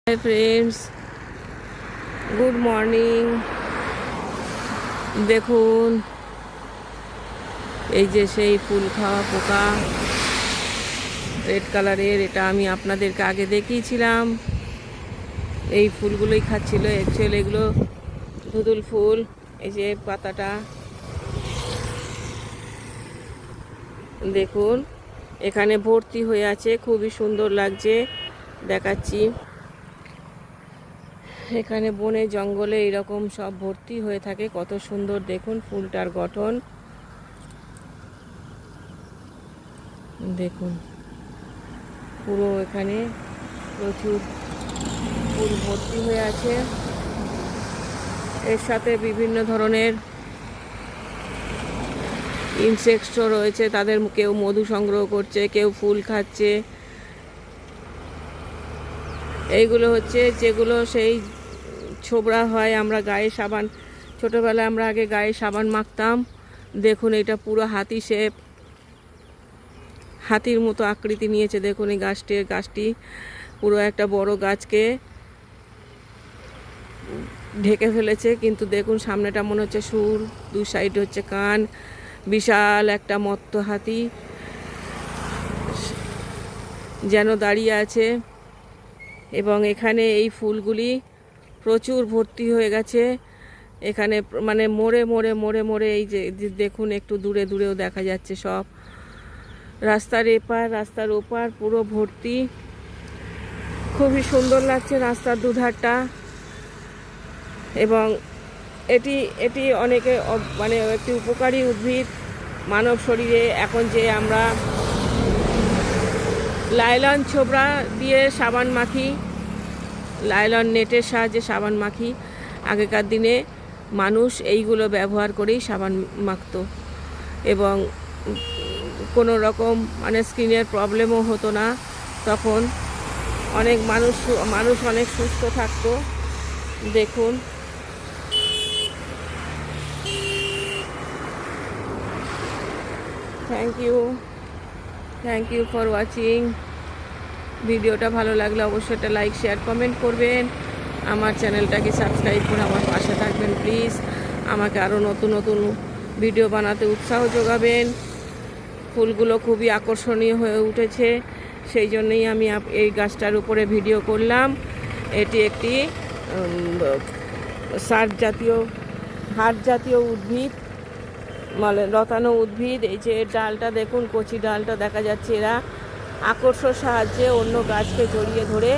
Hi friends, good morning. দেখুন, এই যে সেই ফুল খাওয়া পোকা রেড কালারের, এটা আমি আপনাদেরকে আগে দেখিয়েছিলাম। এই ফুলগুলোই খাচ্ছিল। অ্যাকচুয়ালি এগুলো ধুদুল ফুল। এই যে পাতাটা দেখুন, এখানে ভর্তি হয়ে আছে, খুবই সুন্দর লাগছে। দেখাচ্ছি, এখানে বনে জঙ্গলে এরকম সব ভর্তি হয়ে থাকে। কত সুন্দর দেখুন ফুলটার গঠন। দেখুন, পুরো এখানে প্রচুর ফুল ভর্তি হয়ে আছে। এর সাথে বিভিন্ন ধরনের ইনসেক্টসও রয়েছে। তাদের কেউ মধু সংগ্রহ করছে, কেউ ফুল খাচ্ছে। এইগুলো হচ্ছে যেগুলো সেই ছোবড়া হয়। আমরা গায়ে সাবান, ছোটোবেলায় আমরা আগে গায়ে সাবান মাখতাম। দেখুন, এটা পুরো হাতি শেপ, হাতির মতো আকৃতি নিয়েছে। দেখুন এই গাছটি পুরো একটা বড় গাছকে ঢেকে ফেলেছে। কিন্তু দেখুন, সামনেটা মনে হচ্ছে সুর, দু সাইডে হচ্ছে কান। বিশাল একটা মত্ত হাতি যেন দাঁড়িয়ে আছে। এবং এখানে এই ফুলগুলি প্রচুর ভর্তি হয়ে গেছে। এখানে মানে মোড়ে মোড়ে মোড়ে মোড়ে, এই যে দেখুন, একটু দূরে দূরেও দেখা যাচ্ছে সব। রাস্তার এপার রাস্তার ওপার পুরো ভর্তি। খুবই সুন্দর লাগছে রাস্তার দুধারটা। এবং এটি এটি অনেকে মানে একটি উপকারী উদ্ভিদ মানব শরীরে। এখন যে আমরা লাইলন ছোবড়া দিয়ে সাবান মাখি, লাইলন নেটের সাহায্যে সাবান মাখি, আগেকার দিনে মানুষ এইগুলো ব্যবহার করেই সাবান মাখতো। এবং কোনো রকম মানে স্কিনের প্রবলেমও হতো না তখন। অনেক মানুষ অনেক সুস্থ থাকতো। দেখুন, থ্যাংক ইউ ফর ওয়াচিং। ভিডিওটা ভালো লাগলে অবশ্যই একটা লাইক, শেয়ার, কমেন্ট করবেন। আমার চ্যানেলটাকে সাবস্ক্রাইব করে আমার পাশে থাকবেন প্লিজ। আমাকে আরও নতুন নতুন ভিডিও বানাতে উৎসাহ যোগাবেন। ফুলগুলো খুবই আকর্ষণীয় হয়ে উঠেছে, সেই জন্যই আমি এই গাছটার উপরে ভিডিও করলাম। এটি একটি হাড় জাতীয় উদ্ভিদ, মানে লতানো উদ্ভিদ। এই যে ডালটা দেখুন, কচি ডালটা দেখা যাচ্ছে। এরা আকর্ষণ সাহায্যে অন্য গাছকে জড়িয়ে ধরে